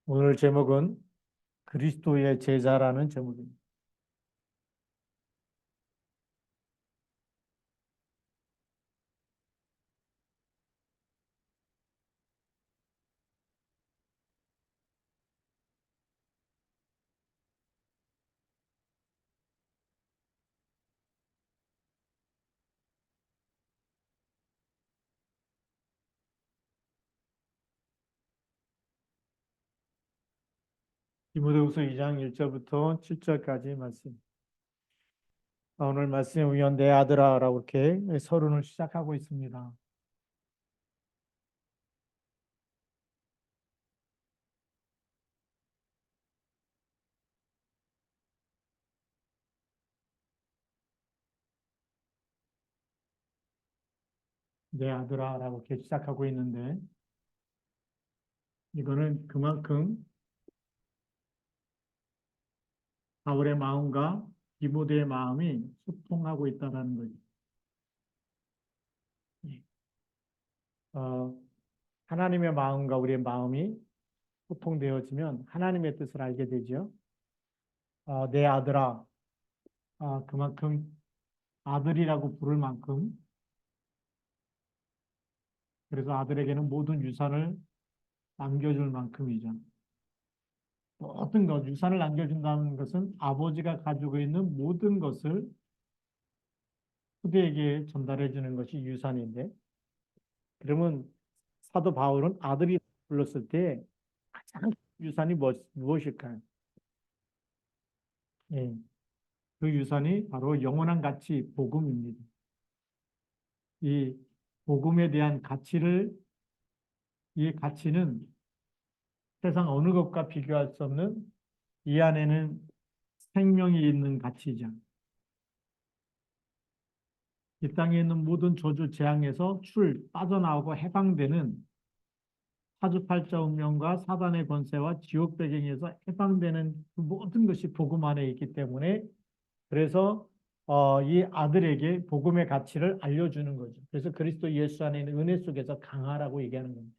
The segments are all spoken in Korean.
오늘 제목은 그리스도의 제자라는 제목입니다. 디모데후서 2장 1절부터 7절까지 말씀. 오늘 말씀에 보면 내 아들아라고 이렇게 서론을 시작하고 있습니다. 내 아들아라고 이렇게 시작하고 있는데 이거는 그만큼 바울의 마음과 디모데의 마음이 소통하고 있다는 거죠. 어, 하나님의 마음과 우리의 마음이 소통되어지면 하나님의 뜻을 알게 되죠. 내 아들아, 그만큼 아들이라고 부를 만큼 그래서 아들에게는 모든 유산을 남겨줄 만큼이죠. 모든 것, 유산을 남겨준다는 것은 아버지가 가지고 있는 모든 것을 후대에게 전달해 주는 것이 유산인데, 그러면 사도 바울은 아들이 불렀을 때 가장 유산이 무엇일까요? 예, 그 유산이 바로 영원한 가치, 복음입니다. 이 복음에 대한 이 가치는 세상 어느 것과 비교할 수 없는 이 안에는 생명이 있는 가치죠. 이 땅에 있는 모든 저주 재앙에서 빠져나오고 해방되는 사주팔자 운명과 사단의 권세와 지옥 배경에서 해방되는 그 모든 것이 복음 안에 있기 때문에 그래서 이 아들에게 복음의 가치를 알려주는 거죠. 그래서 그리스도 예수 안에 있는 은혜 속에서 강하라고 얘기하는 겁니다.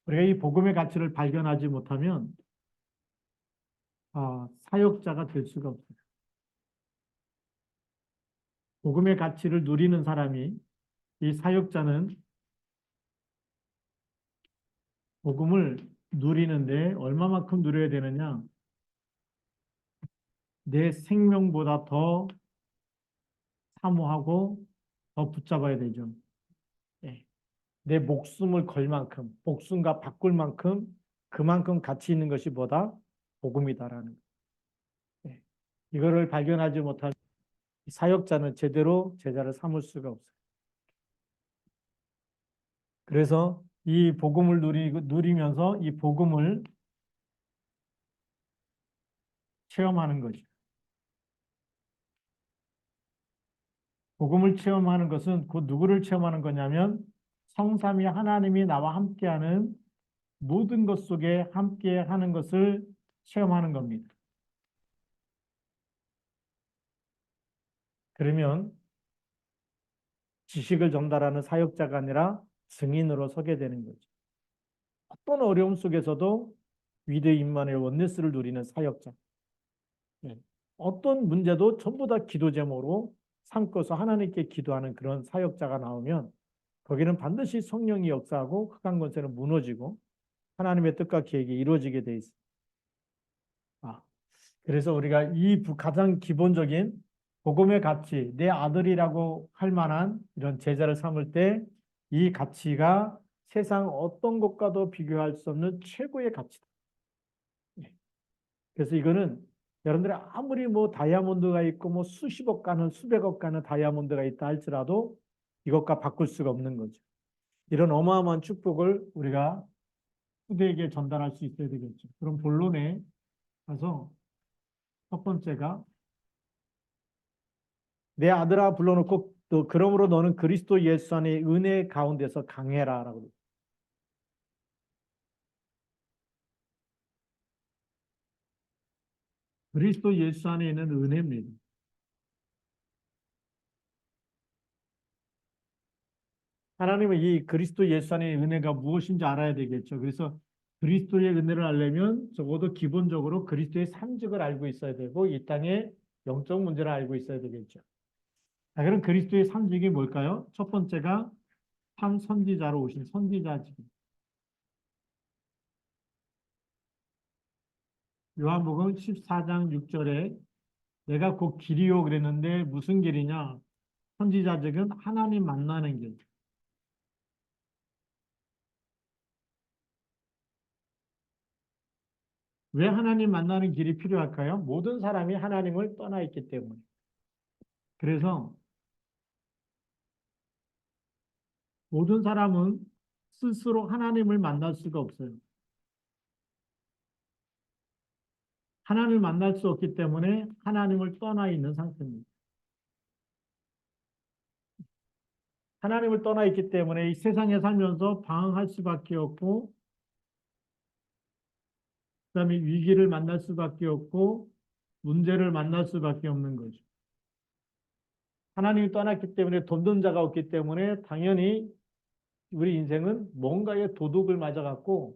우리가 이 복음의 가치를 발견하지 못하면 사역자가 될 수가 없어요. 복음의 가치를 누리는 사람이 이 사역자는 복음을 누리는데 얼마만큼 누려야 되느냐? 내 생명보다 더 사모하고 더 붙잡아야 되죠. 예. 내 목숨을 걸 만큼, 목숨과 바꿀 만큼, 그만큼 가치 있는 것이 뭐다? 복음이다라는 거. 예. 이거를 발견하지 못한 사역자는 제대로 제자를 삼을 수가 없어요. 그래서 이 복음을 누리면서 이 복음을 체험하는 거죠. 복음을 체험하는 것은 그 누구를 체험하는 거냐면 성삼위 하나님이 나와 함께하는 모든 것 속에 함께하는 것을 체험하는 겁니다. 그러면 지식을 전달하는 사역자가 아니라 증인으로 서게 되는 거죠. 어떤 어려움 속에서도 위대 임마누엘 원네스를 누리는 사역자. 네. 어떤 문제도 전부 다 기도 제목으로 삼고서 하나님께 기도하는 그런 사역자가 나오면 거기는 반드시 성령이 역사하고 흑암 권세는 무너지고 하나님의 뜻과 계획이 이루어지게 돼 있습니다. 그래서 우리가 이 가장 기본적인 복음의 가치, 내 아들이라고 할 만한 이런 제자를 삼을 때 이 가치가 세상 어떤 것과도 비교할 수 없는 최고의 가치다. 예. 그래서 이거는 여러분들이 아무리 뭐 다이아몬드가 있고 뭐 수십억 가는 수백억 가는 다이아몬드가 있다 할지라도 이것과 바꿀 수가 없는 거죠. 이런 어마어마한 축복을 우리가 후대에게 전달할 수 있어야 되겠죠. 그럼 본론에 가서 첫 번째가 내 아들아 불러놓고 또 그러므로 너는 그리스도 예수 안의 은혜 가운데서 강해라라고. 그리스도 예수 안에 있는 은혜입니다. 하나님은 이 그리스도 예수 안의 은혜가 무엇인지 알아야 되겠죠. 그래서 그리스도의 은혜를 알려면 적어도 기본적으로 그리스도의 삼직을 알고 있어야 되고 이 땅의 영적 문제를 알고 있어야 되겠죠. 자, 그럼 그리스도의 삼직이 뭘까요? 첫 번째가 참 선지자로 오신 선지자직. 요한복음 14장 6절에 내가 곧 길이요 그랬는데 무슨 길이냐? 선지자직은 하나님 만나는 길. 왜 하나님 만나는 길이 필요할까요? 모든 사람이 하나님을 떠나 있기 때문에. 그래서 모든 사람은 스스로 하나님을 만날 수가 없어요. 하나님을 만날 수 없기 때문에 하나님을 떠나 있는 상태입니다. 하나님을 떠나 있기 때문에 이 세상에 살면서 방황할 수밖에 없고, 그다음에 위기를 만날 수밖에 없고, 문제를 만날 수밖에 없는 거죠. 하나님이 떠났기 때문에 돕는 자가 없기 때문에 당연히 우리 인생은 뭔가의 도둑을 맞아갖고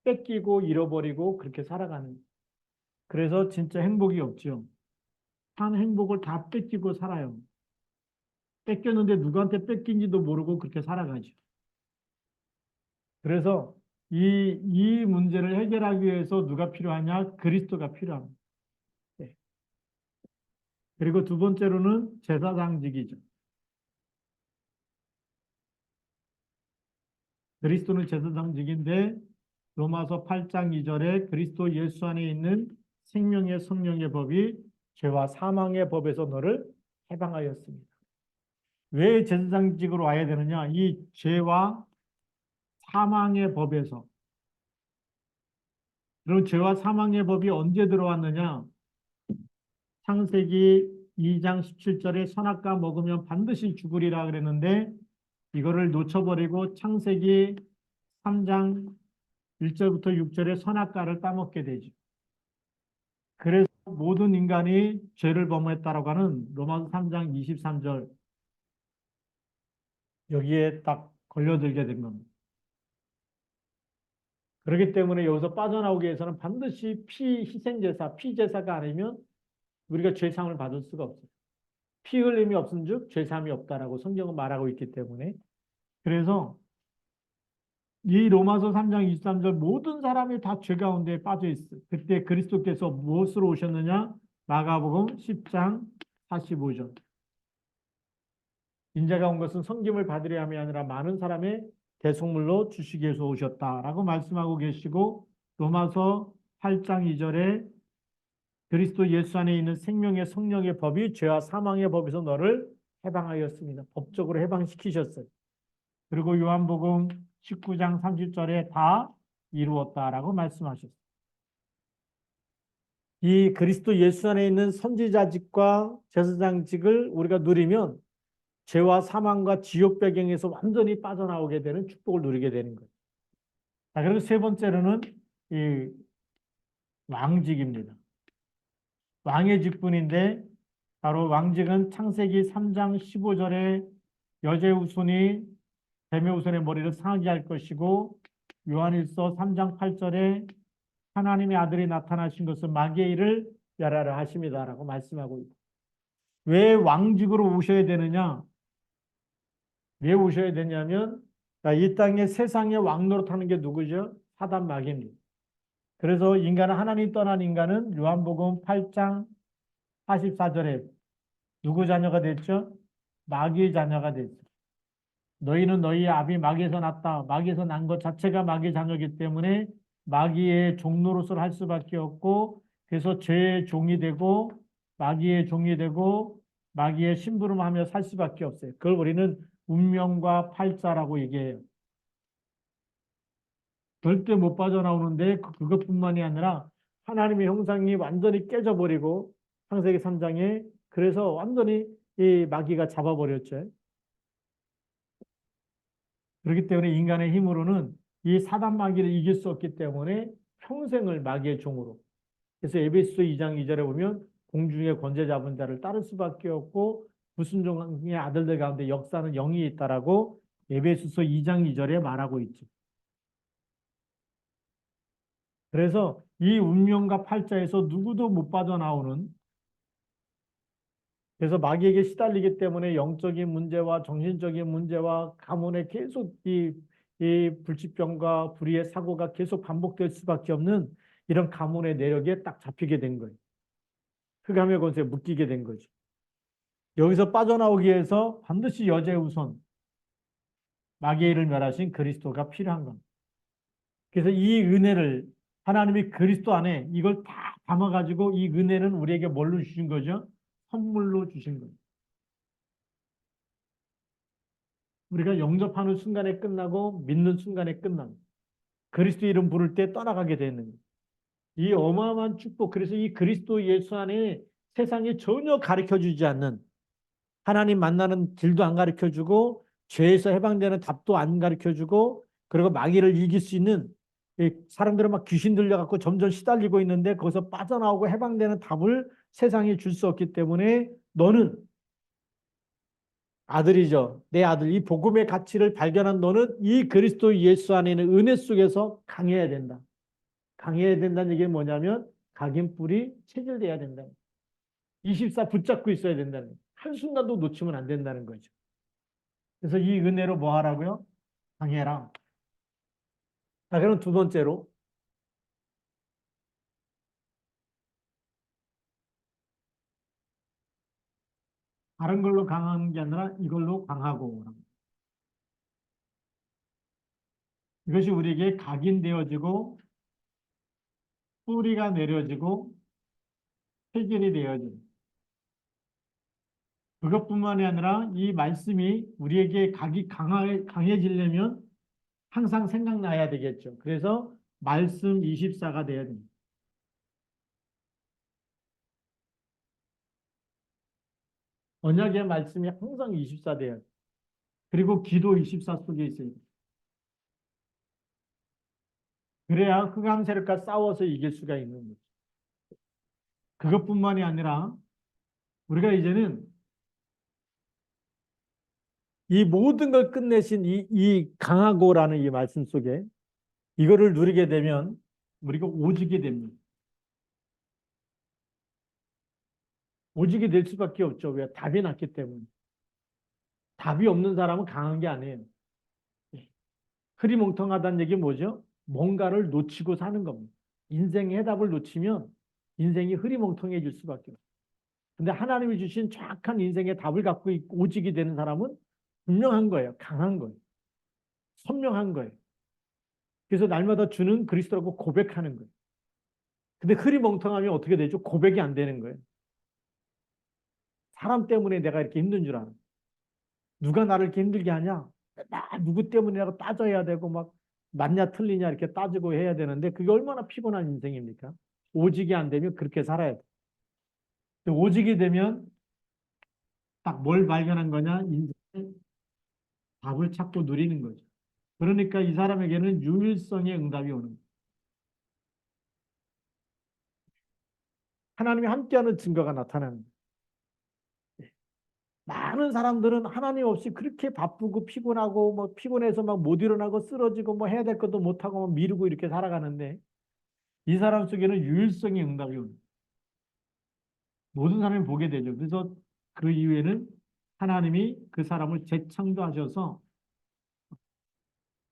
뺏기고 잃어버리고 그렇게 살아가는. 그래서 진짜 행복이 없죠. 한 행복을 다 뺏기고 살아요. 뺏겼는데 누구한테 뺏긴지도 모르고 그렇게 살아가죠. 그래서 이 문제를 해결하기 위해서 누가 필요하냐? 그리스도가 필요합니다. 네. 그리고 두 번째로는 제사장직이죠. 그리스도는 제사장직인데 로마서 8장 2절에 그리스도 예수 안에 있는 생명의 성령의 법이 죄와 사망의 법에서 너를 해방하였습니다. 왜 제사장직으로 와야 되느냐? 이 죄와 사망의 법에서. 그럼 죄와 사망의 법이 언제 들어왔느냐? 창세기 2장 17절에 선악과 먹으면 반드시 죽으리라 그랬는데 이거를 놓쳐버리고 창세기 3장 1절부터 6절에 선악과를 따먹게 되죠. 그래서 모든 인간이 죄를 범했다라고 하는 로마서 3장 23절 여기에 딱 걸려들게 된 겁니다. 그렇기 때문에 여기서 빠져나오기 위해서는 반드시 희생제사, 피제사가 아니면 우리가 죄상을 받을 수가 없어요. 피 흘림이 없은즉 죄삼이 없다라고 성경은 말하고 있기 때문에 그래서 이 로마서 3장 23절 모든 사람이 다 죄 가운데 빠져 있어요. 그때 그리스도께서 무엇으로 오셨느냐? 마가복음 10장 45절. 인자가 온 것은 섬김을 받으려 함이 아니라 많은 사람의 대속물로 주시기 위해서 오셨다라고 말씀하고 계시고 로마서 8장 2절에 그리스도 예수 안에 있는 생명의 성령의 법이 죄와 사망의 법에서 너를 해방하였습니다. 법적으로 해방시키셨어요. 그리고 요한복음 19장 30절에 다 이루었다라고 말씀하셨어요. 이 그리스도 예수 안에 있는 선지자직과 제사장직을 우리가 누리면 죄와 사망과 지옥 배경에서 완전히 빠져나오게 되는 축복을 누리게 되는 거예요. 자, 그리고 세 번째로는 이 왕직입니다. 왕의 직분인데 바로 왕직은 창세기 3장 15절에 여제우순이 뱀의 머리를 상하게 할 것이고 요한일서 3장 8절에 하나님의 아들이 나타나신 것은 마귀의 일을 멸하라 하십니다라고 말씀하고 있고 왜 왕직으로 오셔야 되느냐? 왜 오셔야 되냐면 이 땅에 세상의 왕 노릇하는 게 누구죠? 사단 마귀입니다. 그래서 인간은 하나님 떠난 인간은 요한복음 8장 44절에 누구 자녀가 됐죠? 마귀의 자녀가 됐죠. 너희는 너희의 아비 마귀에서 났다. 마귀에서 난 것 자체가 마귀의 자녀이기 때문에 마귀의 종노릇을 할 수밖에 없고 그래서 죄의 종이 되고 마귀의 종이 되고 마귀의 심부름하며 살 수밖에 없어요. 그걸 우리는 운명과 팔자라고 얘기해요. 절대 못 빠져나오는데 그것뿐만이 아니라 하나님의 형상이 완전히 깨져버리고 창세기 3장에 그래서 완전히 이 마귀가 잡아버렸죠. 그렇기 때문에 인간의 힘으로는 이 사단 마귀를 이길 수 없기 때문에 평생을 마귀의 종으로. 그래서 에베소서 2장 2절에 보면 공중의 권세 잡은 자를 따를 수밖에 없고 불순종의 아들들 가운데 역사는 영이 있다라고 에베소서 2장 2절에 말하고 있죠. 그래서 이 운명과 팔자에서 누구도 못 빠져나오는, 그래서 마귀에게 시달리기 때문에 영적인 문제와 정신적인 문제와 가문에 계속 이 불치병과 불의의 사고가 계속 반복될 수밖에 없는 이런 가문의 내력에 딱 잡히게 된 거예요. 흑암의 권세에 묶이게 된 거죠. 여기서 빠져나오기 위해서 반드시 여제우선 마귀의 일을 멸하신 그리스도가 필요한 겁니다. 그래서 이 은혜를 하나님이 그리스도 안에 이걸 다 담아가지고 이 은혜는 우리에게 뭘로 주신 거죠? 선물로 주신 거예요. 우리가 영접하는 순간에 끝나고 믿는 순간에 끝나고 그리스도 이름 부를 때 떠나가게 되는 거예요. 이 어마어마한 축복, 그래서 이 그리스도 예수 안에 세상에 전혀 가르쳐주지 않는, 하나님 만나는 길도 안 가르쳐주고 죄에서 해방되는 답도 안 가르쳐주고, 그리고 마귀를 이길 수 있는, 사람들은 막 귀신 들려갖고 점점 시달리고 있는데 거기서 빠져나오고 해방되는 답을 세상에 줄 수 없기 때문에 너는 아들이죠. 내 아들. 이 복음의 가치를 발견한 너는 이 그리스도 예수 안에 있는 은혜 속에서 강해야 된다. 강해야 된다는 얘기는 뭐냐면 각인뿔이 체질돼야 된다. 24 붙잡고 있어야 된다는 거예요. 한순간도 놓치면 안 된다는 거죠. 그래서 이 은혜로 뭐 하라고요? 강해라. 자, 그럼 두 번째로 다른 걸로 강한 게 아니라 이걸로 강하고, 이것이 우리에게 각인되어지고 뿌리가 내려지고 체질이 되어지고, 그것뿐만이 아니라 이 말씀이 우리에게 강해지려면 항상 생각나야 되겠죠. 그래서 말씀 24가 돼야 됩니다. 언약의 말씀이 항상 24 돼야 돼요. 그리고 기도 24 속에 있어요. 그래야 흑암 세력과 싸워서 이길 수가 있는 거죠. 그것뿐만이 아니라 우리가 이제는 이 모든 걸 끝내신 이 강하고라는 이 말씀 속에 이거를 누리게 되면 우리가 오직이 됩니다. 오직이 될 수밖에 없죠. 왜? 답이 났기 때문에. 답이 없는 사람은 강한 게 아니에요. 흐리멍텅하다는 얘기 뭐죠? 뭔가를 놓치고 사는 겁니다. 인생의 해답을 놓치면 인생이 흐리멍텅해질 수밖에 없어요. 근데 하나님이 주신 정확한 인생의 답을 갖고 오직이 되는 사람은 분명한 거예요. 강한 거예요. 선명한 거예요. 그래서 날마다 주는 그리스도라고 고백하는 거예요. 근데 흐리멍텅하면 어떻게 되죠? 고백이 안 되는 거예요. 사람 때문에 내가 이렇게 힘든 줄 아는. 누가 나를 이렇게 힘들게 하냐? 나 누구 때문이라고 따져야 되고 막 맞냐 틀리냐 이렇게 따지고 해야 되는데 그게 얼마나 피곤한 인생입니까? 오직이 안 되면 그렇게 살아야 돼. 오직이 되면 딱 뭘 발견한 거냐? 인생의 답을 찾고 누리는 거죠. 그러니까 이 사람에게는 유일성의 응답이 오는 거예요. 하나님이 함께하는 증거가 나타나는 거예요. 많은 사람들은 하나님 없이 그렇게 바쁘고 피곤하고 뭐 피곤해서 막 못 일어나고 쓰러지고 뭐 해야 될 것도 못하고 막 미루고 이렇게 살아가는데 이 사람 속에는 유일성의 응답이 옵니다. 모든 사람이 보게 되죠. 그래서 그 이후에는 하나님이 그 사람을 재창조하셔서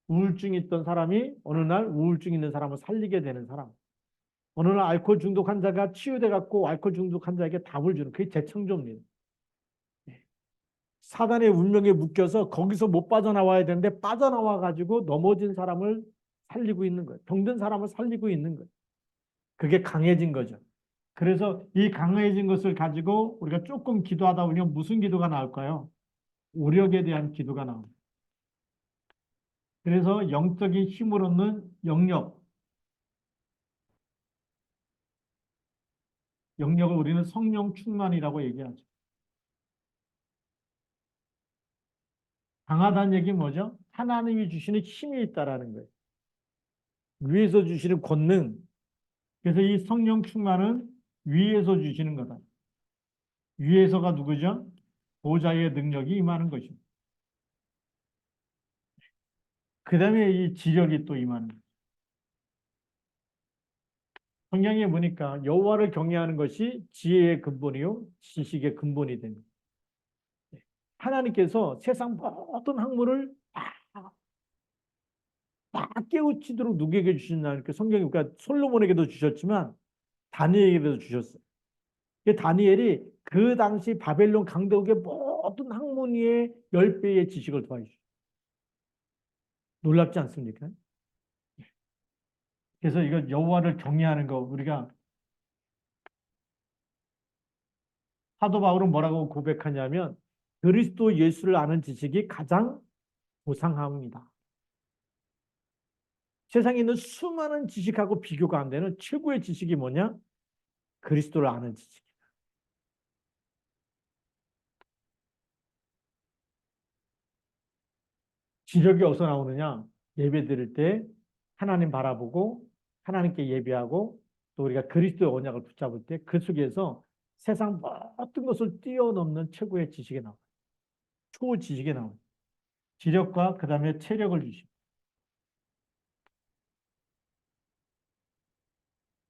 우울증이 있던 사람이 어느 날 우울증 있는 사람을 살리게 되는 사람. 어느 날 알코올 중독 환자가 치유돼 갖고 알코올 중독 환자에게 답을 주는 그게 재창조입니다. 사단의 운명에 묶여서 거기서 못 빠져나와야 되는데 빠져나와 가지고 넘어진 사람을 살리고 있는 거예요. 병든 사람을 살리고 있는 거예요. 그게 강해진 거죠. 그래서 이 강해진 것을 가지고 우리가 조금 기도하다 보면 무슨 기도가 나올까요? 오력에 대한 기도가 나옵니다. 그래서 영적인 힘을 얻는 영역을 우리는 성령 충만이라고 얘기하죠. 강하다는 얘기 뭐죠? 하나님이 주시는 힘이 있다라는 거예요. 위에서 주시는 권능. 그래서 이 성령 충만은 위에서 주시는 거다. 위에서가 누구죠? 보좌의 능력이 임하는 것입니다. 그 다음에 이 지력이 또 임하는 거예요. 성경에 보니까 여호와를 경외하는 것이 지혜의 근본이요 지식의 근본이 됩니다. 하나님께서 세상 모든 학문을 다 깨우치도록 누구에게 주신다는 그 성경이 그러니까 솔로몬에게도 주셨지만 다니엘에게도 주셨어요. 그 다니엘이 그 당시 바벨론 강대국의 모든 학문의 10배의 지식을 더해주죠. 놀랍지 않습니까? 그래서 이거 여호와를 경외하는 거 우리가 사도 바울은 뭐라고 고백하냐면 그리스도 예수를 아는 지식이 가장 고상합니다. 세상에 있는 수많은 지식하고 비교가 안 되는 최고의 지식이 뭐냐? 그리스도를 아는 지식. 지력이 어디서 나오느냐? 예배 드릴 때 하나님 바라보고 하나님께 예배하고 또 우리가 그리스도의 언약을 붙잡을 때 그 속에서 세상 모든 것을 뛰어넘는 최고의 지식이 나와요. 초호 지식이 나와요. 지력과 그 다음에 체력을 주시고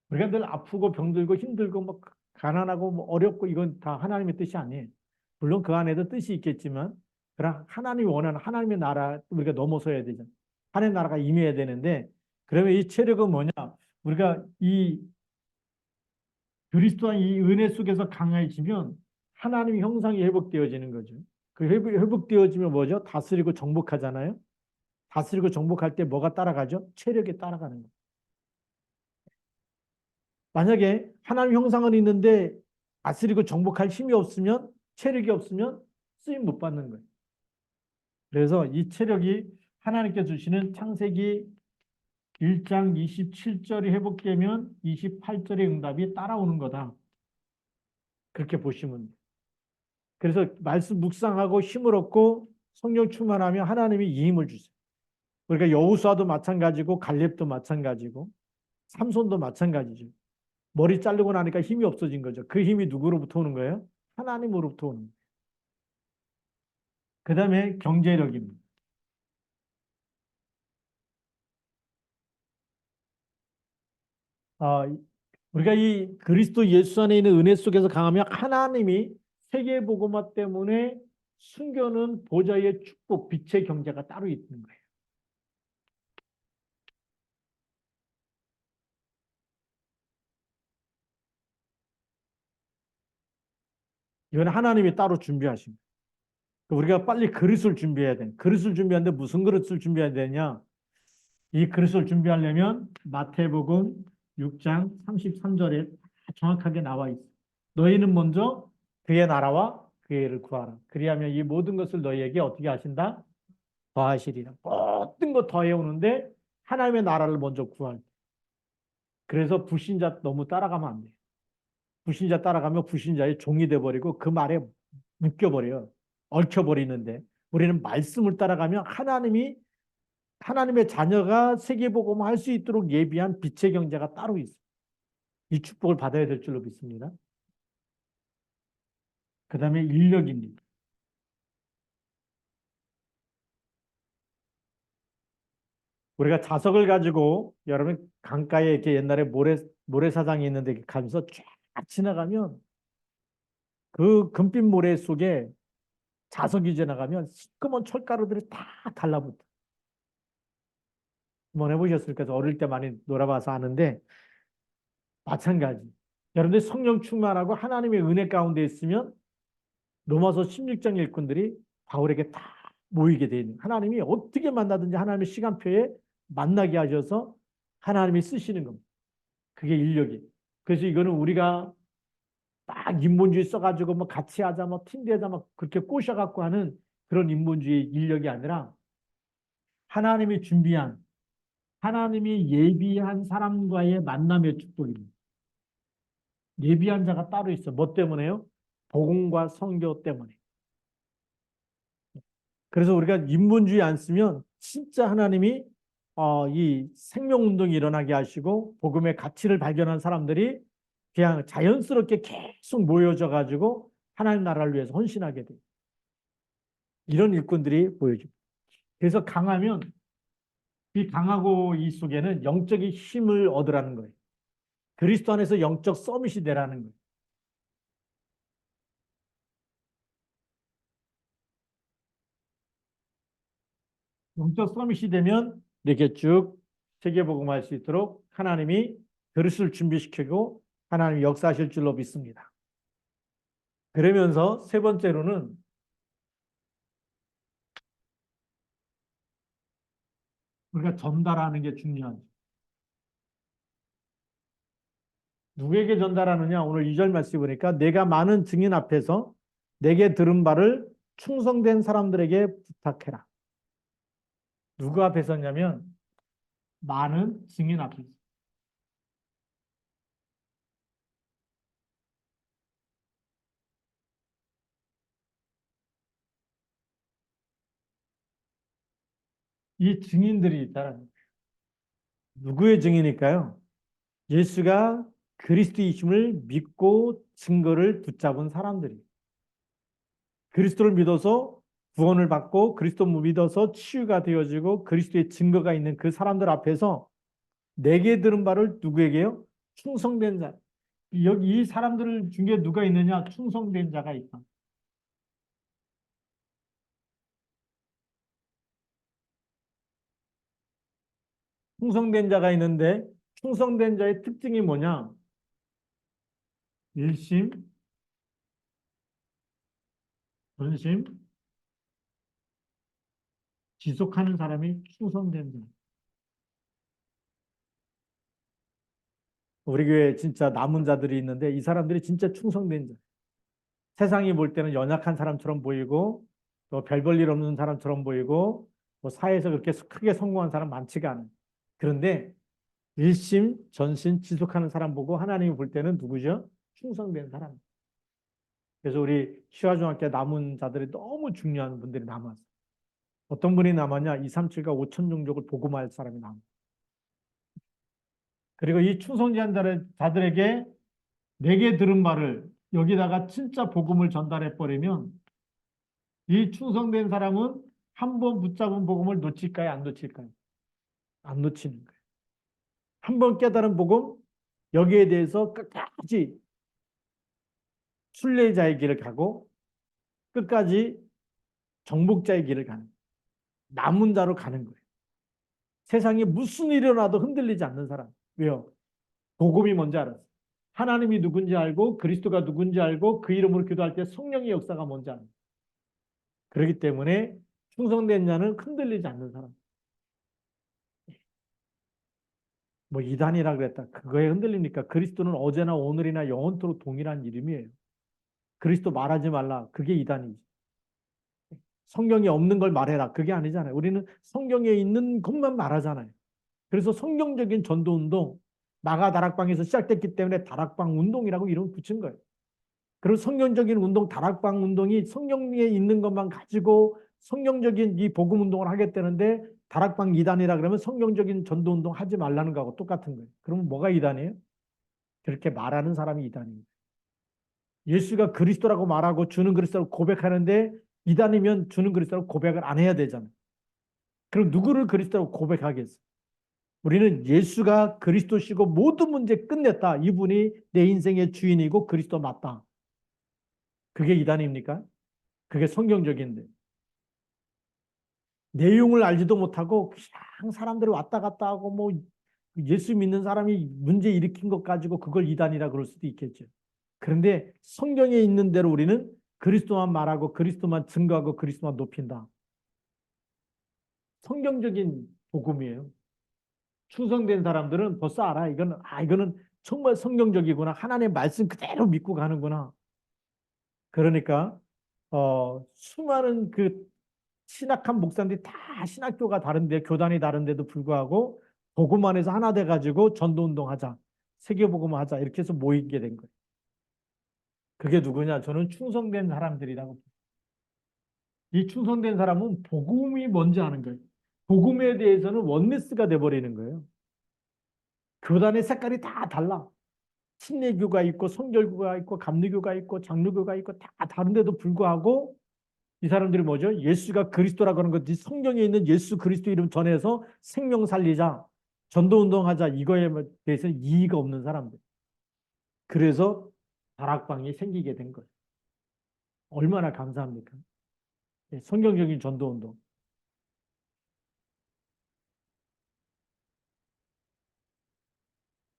우리가 늘 아프고 병들고 힘들고 뭐 가난하고 뭐 어렵고 이건 다 하나님의 뜻이 아니에요. 물론 그 안에도 뜻이 있겠지만 그러나 하나님이 원하는 하나님의 나라 우리가 넘어서야 되잖아요. 하나님의 나라가 임해야 되는데 그러면 이 체력은 뭐냐? 우리가 이 그리스도와 이 은혜 속에서 강해지면 하나님의 형상이 회복되어지는 거죠. 그 회복되어지면 뭐죠? 다스리고 정복하잖아요. 다스리고 정복할 때 뭐가 따라가죠? 체력이 따라가는 거예요. 만약에 하나님 형상은 있는데 다스리고 정복할 힘이 없으면 체력이 없으면 쓰임 못 받는 거예요. 그래서 이 체력이 하나님께 주시는 창세기 1장 27절이 회복되면 28절의 응답이 따라오는 거다. 그렇게 보시면 돼요. 그래서 말씀 묵상하고 힘을 얻고 성령 충만하면 하나님이 이 힘을 주세요. 그러니까 여호수아도 마찬가지고 갈렙도 마찬가지고 삼손도 마찬가지죠. 머리 자르고 나니까 힘이 없어진 거죠. 그 힘이 누구로부터 오는 거예요? 하나님으로부터 오는 거예요. 그 다음에 경제력입니다. 아, 우리가 이 그리스도 예수 안에 있는 은혜 속에서 강하면 하나님이 세계복음화 때문에 숨겨놓은 보좌의 축복, 빛의 경제가 따로 있는 거예요. 이건 하나님이 따로 준비하신 거예요. 우리가 빨리 그릇을 준비해야 돼. 그릇을 준비하는데 무슨 그릇을 주해야 되냐? 이 그릇을 준비하려면 마태복음 6장 33절에 정확하게 나와 있어. 너희는 먼저 그의 나라와 그의 의를 구하라. 그리하면 이 모든 것을 너희에게 어떻게 하신다? 더하시리라. 모든 거 더해 오는데 하나님의 나라를 먼저 구할 때. 그래서 불신자 너무 따라가면 안 돼. 불신자 따라가면 불신자의 종이 돼버리고 그 말에 묶여버려요. 얽혀버리는데 우리는 말씀을 따라가면 하나님의 자녀가 세계복음을 할 수 있도록 예비한 빛의 경제가 따로 있어요. 이 축복을 받아야 될 줄로 믿습니다. 그 다음에 인력입니다. 우리가 자석을 가지고 여러분 강가에 이렇게 옛날에 모래사장이 있는데 이렇게 가면서 쫙 지나가면 그 금빛 모래 속에 자석이 지나가면 시꺼먼 철가루들이 다 달라붙어. 한번 해보셨을까? 어릴 때 많이 놀아봐서 아는데 마찬가지. 여러분들 성령 충만하고 하나님의 은혜 가운데 있으면 로마서 16장 일꾼들이 바울에게 다 모이게 되는 하나님이 어떻게 만나든지 하나님의 시간표에 만나게 하셔서 하나님이 쓰시는 겁니다. 그게 인력이. 그래서 이거는 우리가 막 인본주의 써가지고 뭐 같이 하자, 뭐 팀대하자, 막 그렇게 꼬셔갖고 하는 그런 인본주의 인력이 아니라 하나님이 준비한, 하나님이 예비한 사람과의 만남의 축복입니다. 예비한 자가 따로 있어. 뭐 때문에요? 복음과 선교 때문에. 그래서 우리가 인본주의 안 쓰면 진짜 하나님이 이 생명운동이 일어나게 하시고 복음의 가치를 발견한 사람들이 그냥 자연스럽게 계속 모여져 가지고 하나님 나라를 위해서 헌신하게 돼요. 이런 일꾼들이 보여집니다. 그래서 강하면 이 강하고 이 속에는 영적인 힘을 얻으라는 거예요. 그리스도 안에서 영적 서밋이 되라는 거예요. 영적 서밋이 되면 이렇게 쭉 세계복음할 수 있도록 하나님이 그릇을 준비시키고 하나님이 역사하실 줄로 믿습니다. 그러면서 세 번째로는 우리가 전달하는 게 중요하죠. 누구에게 전달하느냐? 오늘 2절 말씀 보니까 내가 많은 증인 앞에서 내게 들은 바를 충성된 사람들에게 부탁해라. 누구 앞에서냐면 많은 증인 앞에서. 이 증인들이 있다는 거예요. 누구의 증인일까요? 예수가 그리스도이심을 믿고 증거를 붙잡은 사람들이. 그리스도를 믿어서 구원을 받고 그리스도를 믿어서 치유가 되어지고 그리스도의 증거가 있는 그 사람들 앞에서 내게 들은 바를 누구에게요? 충성된 자. 여기 이 사람들 중에 누가 있느냐? 충성된 자가 있다. 충성된 자가 있는데 충성된 자의 특징이 뭐냐? 일심, 전심, 지속하는 사람이 충성된 자. 우리 교회에 진짜 남은 자들이 있는데 이 사람들이 진짜 충성된 자. 세상이 볼 때는 연약한 사람처럼 보이고 또 별 볼 일 없는 사람처럼 보이고 뭐 사회에서 그렇게 크게 성공한 사람 많지가 않아요. 그런데 일심, 전심, 지속하는 사람 보고 하나님이 볼 때는 누구죠? 충성된 사람. 그래서 우리 시화중학교 남은 자들이 너무 중요한 분들이 남았어요. 어떤 분이 남았냐? 237과 5천 종족을 복음할 사람이 남았어요. 그리고 이 충성된 자들에게 내게 들은 말을 여기다가 진짜 복음을 전달해 버리면 이 충성된 사람은 한 번 붙잡은 복음을 놓칠까요? 안 놓칠까요? 안 놓치는 거예요. 한 번 깨달은 복음 여기에 대해서 끝까지 순례자의 길을 가고 끝까지 정복자의 길을 가는 거예요. 남은 자로 가는 거예요. 세상에 무슨 일이 일어나도 흔들리지 않는 사람. 왜요? 복음이 뭔지 알았어요. 하나님이 누군지 알고 그리스도가 누군지 알고 그 이름으로 기도할 때 성령의 역사가 뭔지 알아요. 그렇기 때문에 충성된 자는 흔들리지 않는 사람. 뭐 이단이라 그랬다. 그거에 흔들리니까 그리스도는 어제나 오늘이나 영원토록 동일한 이름이에요. 그리스도 말하지 말라. 그게 이단이지. 성경에 없는 걸 말해라. 그게 아니잖아요. 우리는 성경에 있는 것만 말하잖아요. 그래서 성경적인 전도운동, 마가 다락방에서 시작됐기 때문에 다락방 운동이라고 이름 붙인 거예요. 그리고 성경적인 운동, 다락방 운동이 성경에 있는 것만 가지고 성경적인 이 복음 운동을 하겠다는데 다락방 이단이라 그러면 성경적인 전도 운동 하지 말라는 거하고 똑같은 거예요. 그러면 뭐가 이단이에요? 그렇게 말하는 사람이 이단입니다. 예수가 그리스도라고 말하고 주는 그리스도라고 고백하는데 이단이면 주는 그리스도라고 고백을 안 해야 되잖아요. 그럼 누구를 그리스도라고 고백하겠어요? 우리는 예수가 그리스도시고 모든 문제 끝냈다. 이분이 내 인생의 주인이고 그리스도 맞다. 그게 이단입니까? 그게 성경적인데. 내용을 알지도 못하고 그냥 사람들이 왔다 갔다 하고 뭐 예수 믿는 사람이 문제 일으킨 것 가지고 그걸 이단이라 그럴 수도 있겠죠. 그런데 성경에 있는 대로 우리는 그리스도만 말하고 그리스도만 증거하고 그리스도만 높인다. 성경적인 복음이에요. 충성된 사람들은 벌써 알아. 이거는 정말 성경적이구나. 하나님의 말씀 그대로 믿고 가는구나. 그러니까 수많은 그 신학한 목사님들이 다 신학교가 다른데 교단이 다른데도 불구하고 복음 안에서 하나 돼가지고 전도운동하자. 세계복음 하자. 이렇게 해서 모이게 된 거예요. 그게 누구냐? 저는 충성된 사람들이라고. 이 충성된 사람은 복음이 뭔지 아는 거예요. 복음에 대해서는 원리스가 돼버리는 거예요. 교단의 색깔이 다 달라. 침례교가 있고 성결교가 있고 감리교가 있고 장로교가 있고 다 다른데도 불구하고 이 사람들이 뭐죠? 예수가 그리스도라고 하는 것, 성경에 있는 예수 그리스도 이름 전해서 생명 살리자, 전도운동하자 이거에 대해서 이의가 없는 사람들. 그래서 다락방이 생기게 된 거예요. 얼마나 감사합니까? 예, 성경적인 전도운동.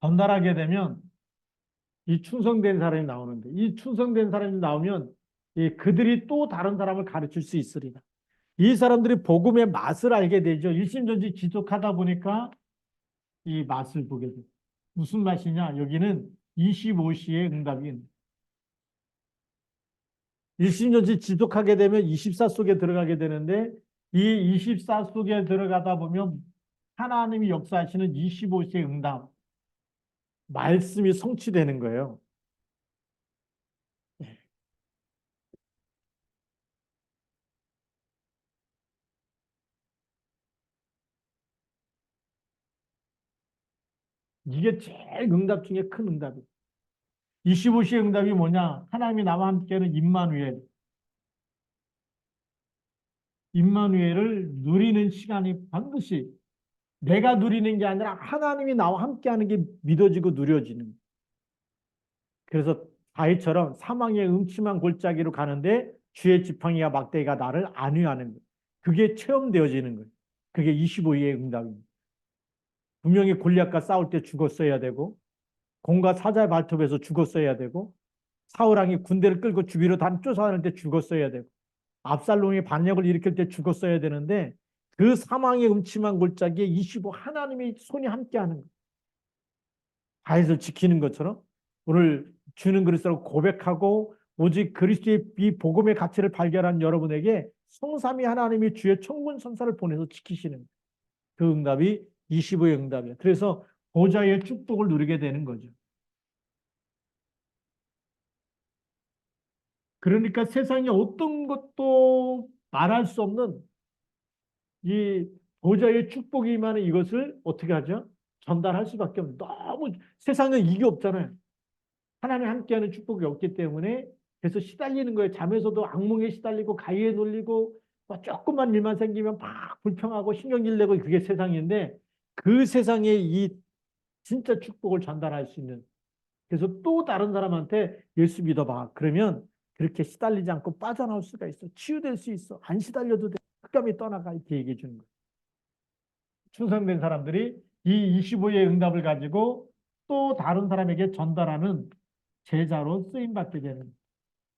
전달하게 되면 이 충성된 사람이 나오는데 이 충성된 사람이 나오면 그들이 또 다른 사람을 가르칠 수 있으리라. 이 사람들이 복음의 맛을 알게 되죠. 일심전지 지속하다 보니까 이 맛을 보게 돼요. 무슨 맛이냐? 여기는 25시의 응답이 일심전지 지속하게 되면 24 속에 들어가게 되는데 이 24 속에 들어가다 보면 하나님이 역사하시는 25시의 응답, 말씀이 성취되는 거예요. 이게 제일 응답 중에 큰 응답이에요. 25시의 응답이 뭐냐? 하나님이 나와 함께하는 임마누엘. 임마누엘을 누리는 시간이 반드시 내가 누리는 게 아니라 하나님이 나와 함께하는 게 믿어지고 누려지는 거예요. 그래서 다윗처럼 사망의 음침한 골짜기로 가는데 주의 지팡이와 막대기가 나를 안위하는 거예요. 그게 체험되어지는 거예요. 그게 25위의 응답입니다. 분명히 골리앗과 싸울 때 죽었어야 되고 공과 사자의 발톱에서 죽었어야 되고 사울왕이 군대를 끌고 주위로 단 쫓아다닐 때 죽었어야 되고 압살롬이 반역을 일으킬 때 죽었어야 되는데 그 사망의 음침한 골짜기에 25 하나님의 손이 함께하는 거예요. 다윗을 지키는 것처럼 오늘 주는 그리스도라고 고백하고 오직 그리스도의 이 복음의 가치를 발견한 여러분에게 성삼위 하나님이 주의 천군 천사를 보내서 지키시는 그 응답이 25의 응답이에요. 그래서 보좌의 축복을 누리게 되는 거죠. 그러니까 세상에 어떤 것도 말할 수 없는 이 보좌의 축복이 임하는 이것을 어떻게 하죠? 전달할 수밖에 없는 너무 세상에 이게 없잖아요. 하나님 함께하는 축복이 없기 때문에 그래서 시달리는 거예요. 잠에서도 악몽에 시달리고 가위에 눌리고 뭐 조금만 일만 생기면 막 불평하고 신경질 내고 그게 세상인데 그 세상에 이 진짜 축복을 전달할 수 있는 그래서 또 다른 사람한테 예수 믿어봐. 그러면 그렇게 시달리지 않고 빠져나올 수가 있어. 치유될 수 있어. 안 시달려도 돼. 흑감이 떠나가 이렇게 얘기해 주는 거예요. 충성된 사람들이 이 25의 응답을 가지고 또 다른 사람에게 전달하는 제자로 쓰임받게 되는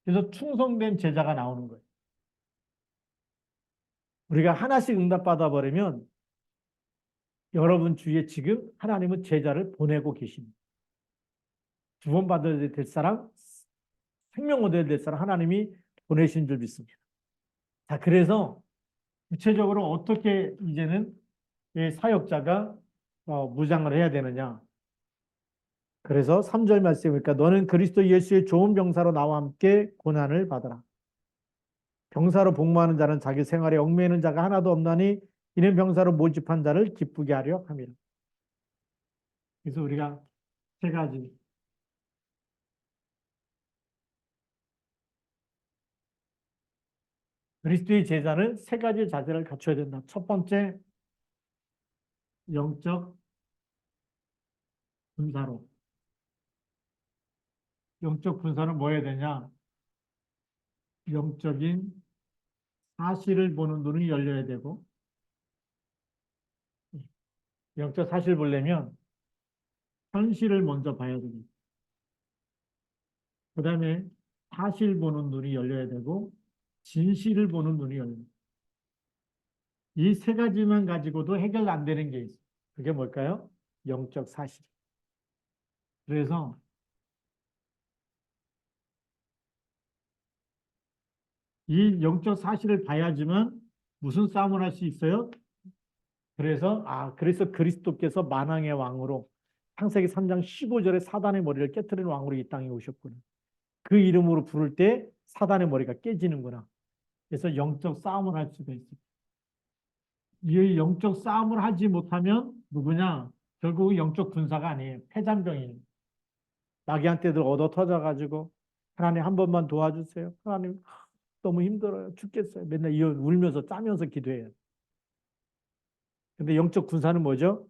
그래서 충성된 제자가 나오는 거예요. 우리가 하나씩 응답받아 버리면 여러분 주위에 지금 하나님은 제자를 보내고 계십니다. 구원받아야 될 사람, 생명 얻어야 될 사람 하나님이 보내신 줄 믿습니다. 자, 그래서 구체적으로 어떻게 이제는 사역자가 무장을 해야 되느냐. 그래서 3절 말씀이니까 너는 그리스도 예수의 좋은 병사로 나와 함께 고난을 받으라. 병사로 복무하는 자는 자기 생활에 얽매이는 자가 하나도 없나니 이는 병사로 모집한 자를 기쁘게 하려 함이라. 그래서 우리가 세 가지 그리스도의 제자는 세 가지 자세를 갖춰야 된다. 첫 번째 영적 군사로. 영적 군사는 뭐 해야 되냐? 영적인 사실을 보는 눈이 열려야 되고 영적 사실 보려면 현실을 먼저 봐야 됩니다. 그 다음에 사실 보는 눈이 열려야 되고 진실을 보는 눈이 열려야 됩니다. 이 세 가지만 가지고도 해결 안 되는 게 있어요. 그게 뭘까요? 영적 사실. 그래서 이 영적 사실을 봐야지만 무슨 싸움을 할 수 있어요? 그래서 그리스도께서 만왕의 왕으로 창세기 3장 15절에 사단의 머리를 깨트리는 왕으로 이 땅에 오셨구나. 그 이름으로 부를 때 사단의 머리가 깨지는구나. 그래서 영적 싸움을 할 수가 있어요. 이 영적 싸움을 하지 못하면 누구냐? 결국 영적 군사가 아니에요. 패잔병이에요. 마귀한테들 얻어 터져가지고 하나님 한 번만 도와주세요. 하나님 너무 힘들어요. 죽겠어요. 맨날 울면서 짜면서 기도해요. 근데 영적 군사는 뭐죠?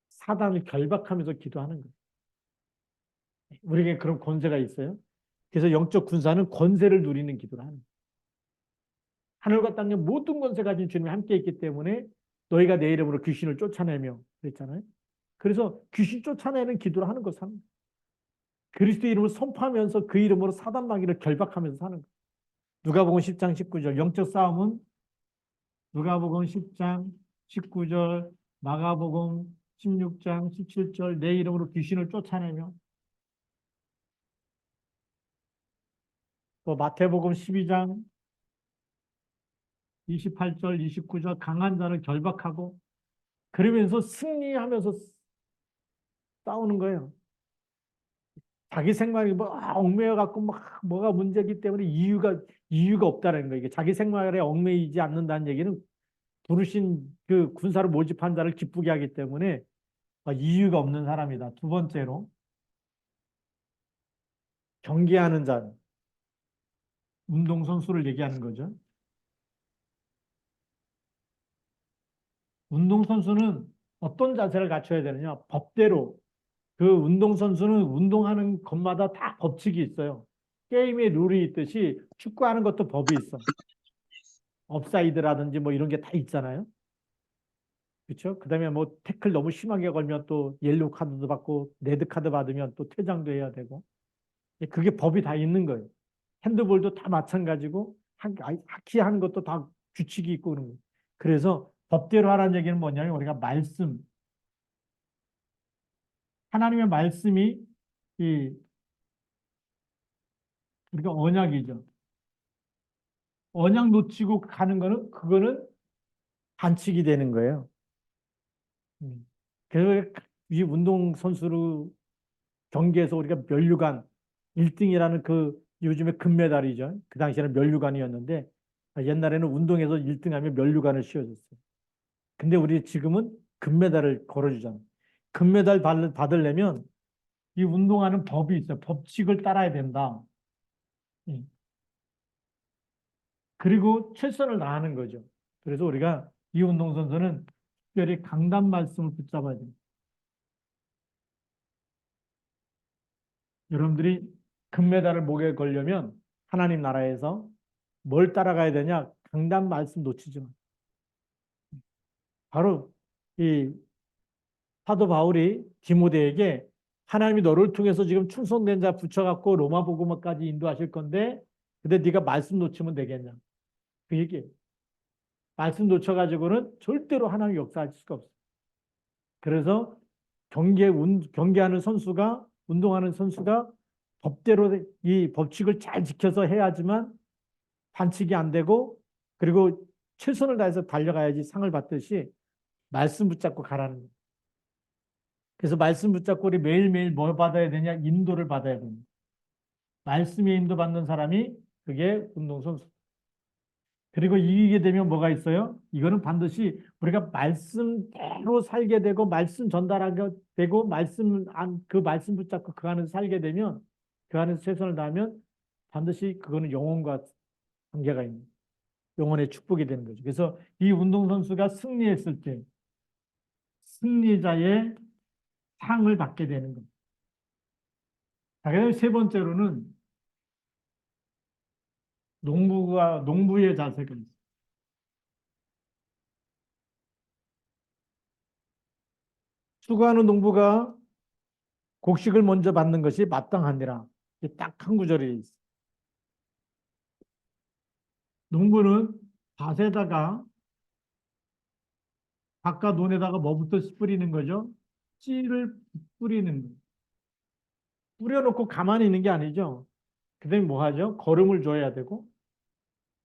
사단을 결박하면서 기도하는 거예요. 우리에게 그런 권세가 있어요. 그래서 영적 군사는 권세를 누리는 기도를 하는 거예요. 하늘과 땅의 모든 권세 가진 주님이 함께 있기 때문에 너희가 내 이름으로 귀신을 쫓아내며 그랬잖아요. 그래서 귀신 쫓아내는 기도를 하는 것을 합니다. 그리스도 이름을 선포하면서 그 이름으로 사단 마귀를 결박하면서 사는 거예요. 누가복음 10장 19절 영적 싸움은 누가복음 10장 19절 마가복음 16장 17절 내 이름으로 귀신을 쫓아내며 또 마태복음 12장 28절 29절 강한 자를 결박하고 그러면서 승리하면서 싸우는 거예요. 자기 생각이 얽매여 갖고 막 뭐가 문제기 때문에 이유가 없다는 거예요. 이게 자기 생각에 얽매이지 않는다는 얘기는 부르신 그 군사를 모집한 자를 기쁘게 하기 때문에 이유가 없는 사람이다. 두 번째로 경계하는 자, 운동선수를 얘기하는 거죠. 운동선수는 어떤 자세를 갖춰야 되느냐? 법대로 그 운동선수는 운동하는 것마다 다 법칙이 있어요. 게임의 룰이 있듯이 축구하는 것도 법이 있어. 업사이드라든지 뭐 이런 게 다 있잖아요. 그렇죠? 그다음에 뭐 태클 너무 심하게 걸면 또 옐로우 카드도 받고 레드 카드 받으면 또 퇴장도 해야 되고 그게 법이 다 있는 거예요. 핸드볼도 다 마찬가지고 하키 하는 것도 다 규칙이 있고 그런 거예요. 그래서 법대로 하라는 얘기는 뭐냐면 우리가 하나님의 말씀이 이 우리가 언약이죠. 언약 놓치고 가는 거는 그거는 반칙이 되는 거예요. 그래서 이 운동선수로 경기에서 우리가 면류관 1등이라는 그 요즘에 금메달이죠. 그 당시에는 면류관이었는데 옛날에는 운동에서 1등하면 면류관을 씌워줬어요. 근데 우리 지금은 금메달을 걸어주잖아요. 금메달 받으려면 이 운동하는 법이 있어요. 법칙을 따라야 된다. 예. 그리고 최선을 다하는 거죠. 그래서 우리가 이 운동선수는 특별히 강단 말씀을 붙잡아야 됩니다. 여러분들이 금메달을 목에 걸려면 하나님 나라에서 뭘 따라가야 되냐? 강단 말씀 놓치지 마. 바로 이 사도 바울이 디모데에게 하나님이 너를 통해서 지금 충성된 자 붙여갖고 로마 복음화까지 인도하실 건데 근데 네가 말씀 놓치면 되겠냐? 그 얘기예요. 말씀 놓쳐가지고는 절대로 하나님 역사하실 수가 없어요. 그래서 경기하는 선수가 운동하는 선수가 법대로 이 법칙을 잘 지켜서 해야지만 반칙이 안 되고 그리고 최선을 다해서 달려가야지 상을 받듯이 말씀 붙잡고 가라는 거예요. 그래서 말씀 붙잡고 우리 매일매일 뭘 받아야 되냐? 인도를 받아야 됩니다. 말씀에 인도받는 사람이 그게 운동선수. 그리고 이기게 되면 뭐가 있어요? 이거는 반드시 우리가 말씀대로 살게 되고 말씀 전달하게 되고 그 말씀 붙잡고 그 안에서 살게 되면 그 안에서 최선을 다하면 반드시 그거는 영혼과 관계가 있는 영혼의 축복이 되는 거죠. 그래서 이 운동선수가 승리했을 때 승리자의 상을 받게 되는 겁니다. 자, 그다음에 세 번째로는 농부의 자세가 있어요. 수고하는 농부가 곡식을 먼저 받는 것이 마땅하니라. 딱 한 구절이 있어요. 농부는 밭에다가 밭과 논에다가 뭐부터 뿌리는 거죠? 씨를 뿌리는 거예요. 뿌려놓고 가만히 있는 게 아니죠. 그다음에 뭐 하죠? 거름을 줘야 되고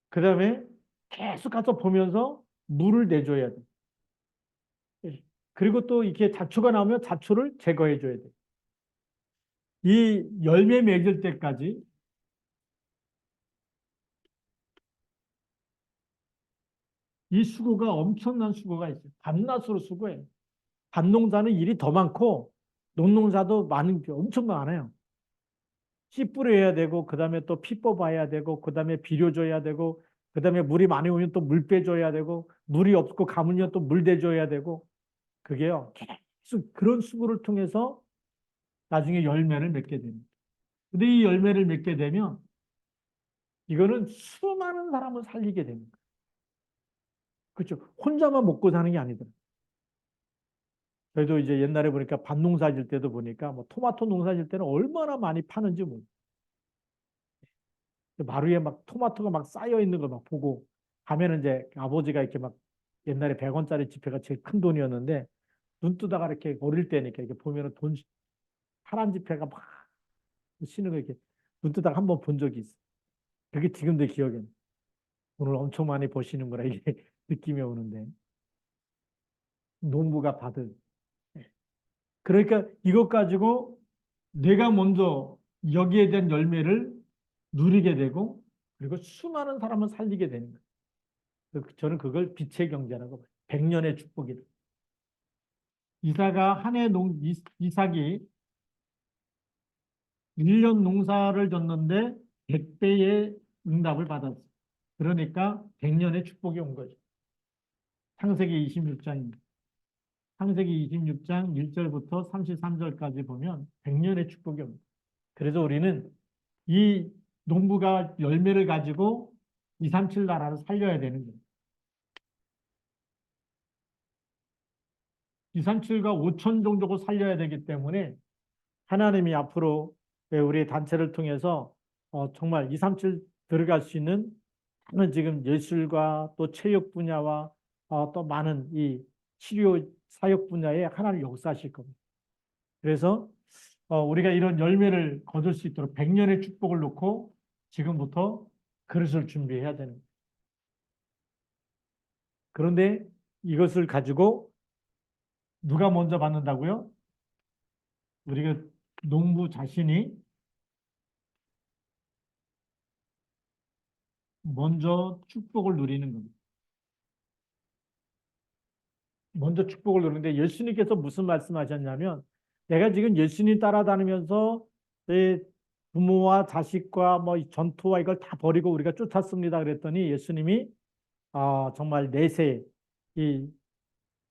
그다음에 계속 가서 보면서 물을 내줘야 돼요. 그리고 또 이렇게 잡초가 나오면 잡초를 제거해 줘야 돼요. 이 열매 맺을 때까지 이 수고가 엄청난 수고가 있어요. 밤낮으로 수고해요. 밭농사는 일이 더 많고 농농사도 많은 게 엄청 많아요. 씨 뿌려야 되고 그다음에 또 피 뽑아야 되고 그다음에 비료 줘야 되고 그다음에 물이 많이 오면 또 물 빼줘야 되고 물이 없고 가물면 또 물 대줘야 되고 그게요. 계속 그런 수고를 통해서 나중에 열매를 맺게 됩니다. 근데 이 열매를 맺게 되면 이거는 수많은 사람을 살리게 됩니다. 그렇죠. 혼자만 먹고 사는 게 아니더라고요. 저희도 이제 옛날에 보니까 밭농사 질 때도 보니까 뭐 토마토 농사 질 때는 얼마나 많이 파는지 모르겠어요. 마루에 막 토마토가 막 쌓여 있는 걸 막 보고 가면은 이제 아버지가 이렇게 막 옛날에 100원짜리 지폐가 제일 큰 돈이었는데 눈 뜨다가 이렇게 어릴 때니까 이렇게 보면은 돈 파란 지폐가 막 쉬는 거 이렇게 눈 뜨다가 한번 본 적이 있어. 그게 지금도 기억에 나. 오늘 엄청 많이 버시는구나 이게 느낌이 오는데 농부가 받은. 그러니까 이것 가지고 내가 먼저 여기에 대한 열매를 누리게 되고 그리고 수많은 사람을 살리게 되는 거예요. 저는 그걸 빛의 경제라고 봐요. 100년의 축복이다. 이사가 한 해 이삭이 1년 농사를 졌는데 100배의 응답을 받았어요. 그러니까 100년의 축복이 온 거죠. 창세기 26장입니다. 창세기 26장 1절부터 33절까지 보면 100년의 축복이 옵니다. 그래서 우리는 이 농부가 열매를 가지고 237 나라를 살려야 되는 거예요. 237과 5천 정도고 살려야 되기 때문에 하나님이 앞으로 우리 단체를 통해서 정말 237 들어갈 수 있는 많은 지금 예술과 또 체육 분야와 또 많은 이 치료 사역 분야에 하나님 역사하실 겁니다. 그래서 우리가 이런 열매를 거둘 수 있도록 100년의 축복을 놓고 지금부터 그릇을 준비해야 되는 거예요. 그런데 이것을 가지고 누가 먼저 받는다고요? 우리가 농부 자신이 먼저 축복을 누리는 겁니다. 먼저 축복을 누리는데 예수님께서 무슨 말씀하셨냐면 내가 지금 예수님 따라다니면서 내 부모와 자식과 뭐 전투와 이걸 다 버리고 우리가 쫓았습니다. 그랬더니 예수님이 정말 내세 이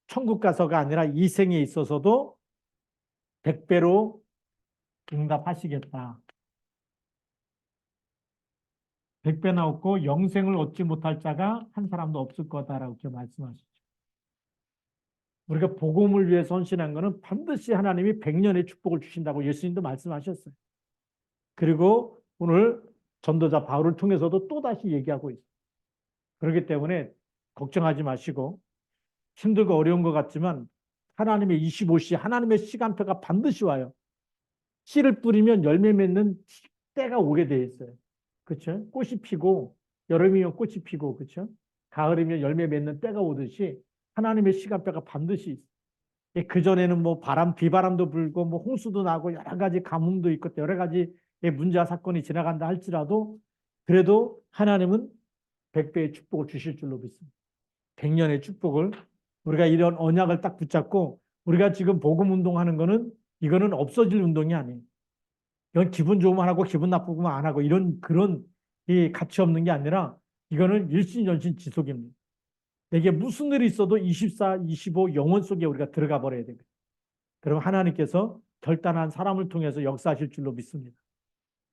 천국 가서가 아니라 이 생에 있어서도 100배로 응답하시겠다. 100배나 얻고 영생을 얻지 못할 자가 한 사람도 없을 거다라고 이렇게 말씀하시죠. 우리가 복음을 위해 헌신한 것은 반드시 하나님이 100년의 축복을 주신다고 예수님도 말씀하셨어요. 그리고 오늘 전도자 바울을 통해서도 또다시 얘기하고 있어요. 그렇기 때문에 걱정하지 마시고 힘들고 어려운 것 같지만 하나님의 25시, 하나님의 시간표가 반드시 와요. 씨를 뿌리면 열매 맺는 때가 오게 돼 있어요. 그렇죠? 꽃이 피고 여름이면 꽃이 피고 그렇죠? 가을이면 열매 맺는 때가 오듯이 하나님의 시간표가 반드시 있어요. 그 전에는 뭐 비바람도 불고 뭐 홍수도 나고 여러 가지 가뭄도 있고 여러 가지 문제와 사건이 지나간다 할지라도 그래도 하나님은 100배의 축복을 주실 줄로 믿습니다. 100년의 축복을 우리가 이런 언약을 딱 붙잡고 우리가 지금 복음 운동하는 거는 이거는 없어질 운동이 아니에요. 이건 기분 좋으면 하고 기분 나쁘면 안 하고 이런 그런 이 가치 없는 게 아니라 이거는 일신연신 지속입니다. 내게 무슨 일이 있어도 24, 25 영혼 속에 우리가 들어가 버려야 됩니다. 그럼 하나님께서 결단한 사람을 통해서 역사하실 줄로 믿습니다.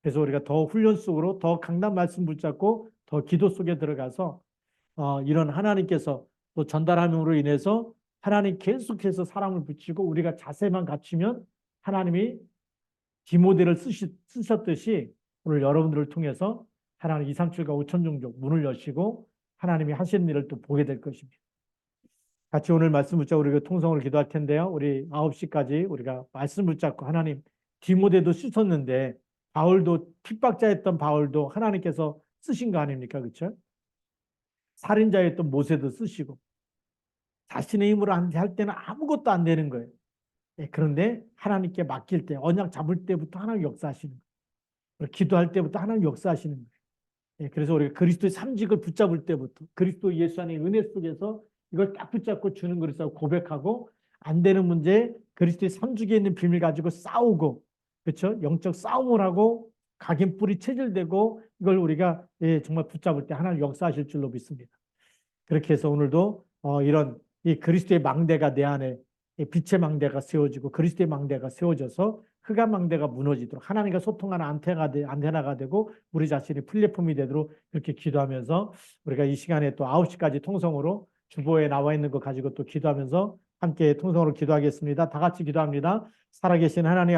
그래서 우리가 더 훈련 속으로 더 강단 말씀 붙잡고 더 기도 속에 들어가서 이런 하나님께서 또 전달함으로 인해서 하나님 계속해서 사람을 붙이고 우리가 자세만 갖추면 하나님이 디모데를 쓰셨듯이 오늘 여러분들을 통해서 하나님 237과 5천 종족 문을 여시고 하나님이 하시는 일을 또 보게 될 것입니다. 같이 오늘 말씀 붙잡고 우리가 통성으로 기도할 텐데요. 우리 9시까지 우리가 말씀 붙잡고 하나님 디모데도 쓰셨는데 바울도 핍박자였던 바울도 하나님께서 쓰신 거 아닙니까? 그렇죠? 살인자였던 모세도 쓰시고 자신의 힘으로 할 때는 아무것도 안 되는 거예요. 그런데 하나님께 맡길 때 언약 잡을 때부터 하나님 역사하시는 거예요. 기도할 때부터 하나님 역사하시는 거예요. 그래서 우리가 그리스도의 삼직을 붙잡을 때부터 그리스도 예수 안의 은혜 속에서 이걸 딱 붙잡고 주는 그리스도 고백하고 안 되는 문제 그리스도의 삼직에 있는 비밀 가지고 싸우고 그렇죠? 영적 싸움을 하고 각인 뿌리 체질되고 이걸 우리가 정말 붙잡을 때 하나님 역사하실 줄로 믿습니다. 그렇게 해서 오늘도 이런 이 그리스도의 망대가 내 안에 빛의 망대가 세워지고 그리스도의 망대가 세워져서 흑암 망대가 무너지도록 하나님과 소통하는 안테나가 되고 우리 자신이 플랫폼이 되도록 이렇게 기도하면서 우리가 이 시간에 또 9시까지 통성으로 주보에 나와 있는 거 가지고 또 기도하면서 함께 통성으로 기도하겠습니다. 다 같이 기도합니다. 살아계신 하나님